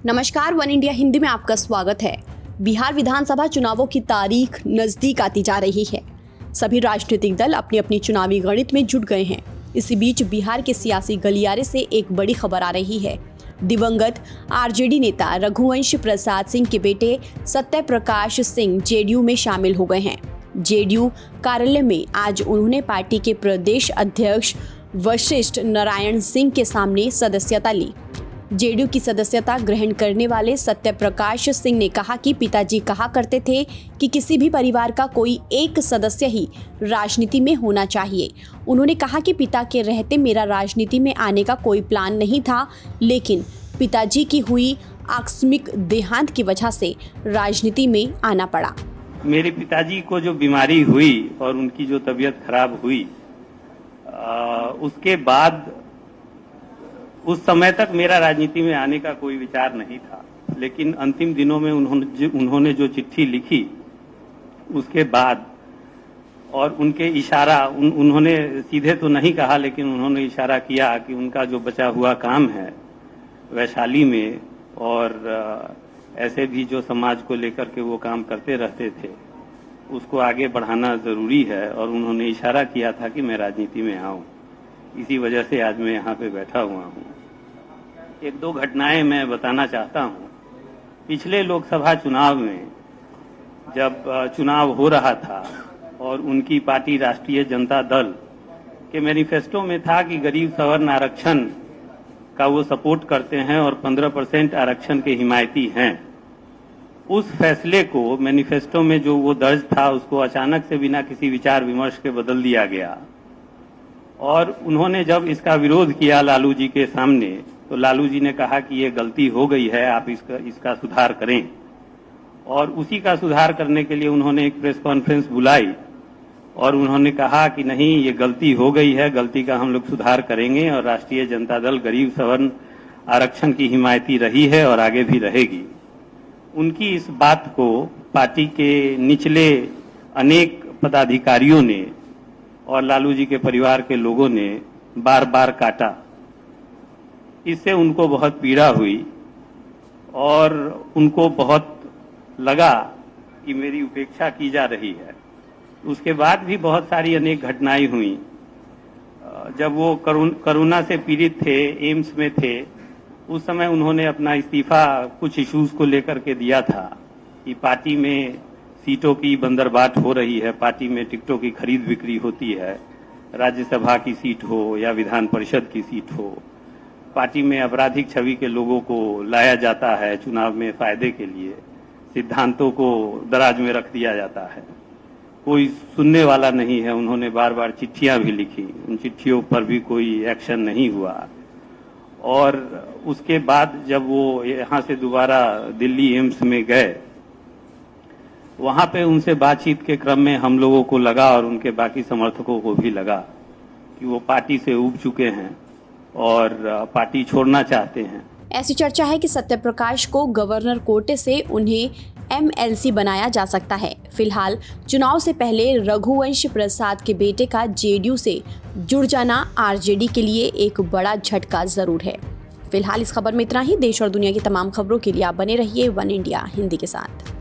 नमस्कार, one India Hindi में आपका स्वागत है। बिहार विधानसभा चुनावों की तारीख नजदीक आती जा रही है। सभी राजनीतिक दल अपनी अपनी चुनावी गणित में जुट गए हैं। इसी बीच बिहार के सियासी गलियारे से एक बड़ी खबर आ रही है। दिवंगत आरजेडी नेता रघुवंश प्रसाद सिंह के बेटे सत्य प्रकाश सिंह जेडीयू में शामिल हो गए हैं। जेडीयू कार्यालय में आज उन्होंने पार्टी के प्रदेश अध्यक्ष वशिष्ठ नारायण सिंह के सामने सदस्यता ली। जेडीयू की सदस्यता ग्रहण करने वाले सत्य प्रकाश सिंह ने कहा कि पिताजी कहा करते थे कि किसी भी परिवार का कोई एक सदस्य ही राजनीति में होना चाहिए। उन्होंने कहा कि पिता के रहते मेरा राजनीति में आने का कोई प्लान नहीं था, लेकिन पिताजी की हुई आकस्मिक देहांत की वजह से राजनीति में आना पड़ा। मेरे पिताजी को जो बीमारी हुई और उनकी जो तबीयत खराब हुई, उसके बाद उस समय तक मेरा राजनीति में आने का कोई विचार नहीं था, लेकिन अंतिम दिनों में उन्होंने जो चिट्ठी लिखी उसके बाद और उनके इशारा उन्होंने सीधे तो नहीं कहा, लेकिन उन्होंने इशारा किया कि उनका जो बचा हुआ काम है वैशाली में और ऐसे भी जो समाज को लेकर के वो काम करते रहते थे, उसको आगे बढ़ाना जरूरी है और उन्होंने इशारा किया था कि मैं राजनीति में आऊं। इसी वजह से आज मैं यहाँ पे बैठा हुआ हूँ। एक दो घटनाएं मैं बताना चाहता हूँ। पिछले लोकसभा चुनाव में जब चुनाव हो रहा था और उनकी पार्टी राष्ट्रीय जनता दल के मैनिफेस्टो में था कि गरीब सवर्ण आरक्षण का वो सपोर्ट करते हैं और 15% आरक्षण के हिमायती हैं। उस फैसले को मैनिफेस्टो में जो वो दर्ज था उसको अचानक से बिना किसी विचार विमर्श के बदल दिया गया और उन्होंने जब इसका विरोध किया लालू जी के सामने, तो लालू जी ने कहा कि ये गलती हो गई है, आप इसका सुधार करें। और उसी का सुधार करने के लिए उन्होंने एक प्रेस कॉन्फ्रेंस बुलाई और उन्होंने कहा कि नहीं, ये गलती हो गई है, गलती का हम लोग सुधार करेंगे और राष्ट्रीय जनता दल गरीब सवर्ण आरक्षण की हिमायती रही है और आगे भी रहेगी। उनकी इस बात को पार्टी के निचले अनेक पदाधिकारियों ने और लालू जी के परिवार के लोगों ने बार बार काटा। इससे उनको बहुत पीड़ा हुई और उनको बहुत लगा कि मेरी उपेक्षा की जा रही है। उसके बाद भी बहुत सारी अनेक घटनाएं हुई। जब वो कोरोना से पीड़ित थे, एम्स में थे, उस समय उन्होंने अपना इस्तीफा कुछ इश्यूज को लेकर के दिया था कि पार्टी में सीटों की बंदरबाट हो रही है, पार्टी में टिकटों की खरीद बिक्री होती है, राज्यसभा की सीट हो या विधान परिषद की सीट हो, पार्टी में आपराधिक छवि के लोगों को लाया जाता है चुनाव में फायदे के लिए, सिद्धांतों को दराज में रख दिया जाता है, कोई सुनने वाला नहीं है। उन्होंने बार बार चिट्ठियां भी लिखी, उन चिट्ठियों पर भी कोई एक्शन नहीं हुआ। और उसके बाद जब वो यहाँ से दोबारा दिल्ली एम्स में गए, वहां पे उनसे बातचीत के क्रम में हम लोगों को लगा और उनके बाकी समर्थकों को भी लगा कि वो पार्टी से ऊब चुके हैं और पार्टी छोड़ना चाहते हैं। ऐसी चर्चा है कि सत्य प्रकाश को गवर्नर कोटे से उन्हें एमएलसी बनाया जा सकता है। फिलहाल चुनाव से पहले रघुवंश प्रसाद के बेटे का जेडीयू से जुड़ जाना आरजेडी के लिए एक बड़ा झटका जरूर है। फिलहाल इस खबर में इतना ही। देश और दुनिया की तमाम खबरों के लिए आप बने रहिए वन इंडिया हिंदी के साथ।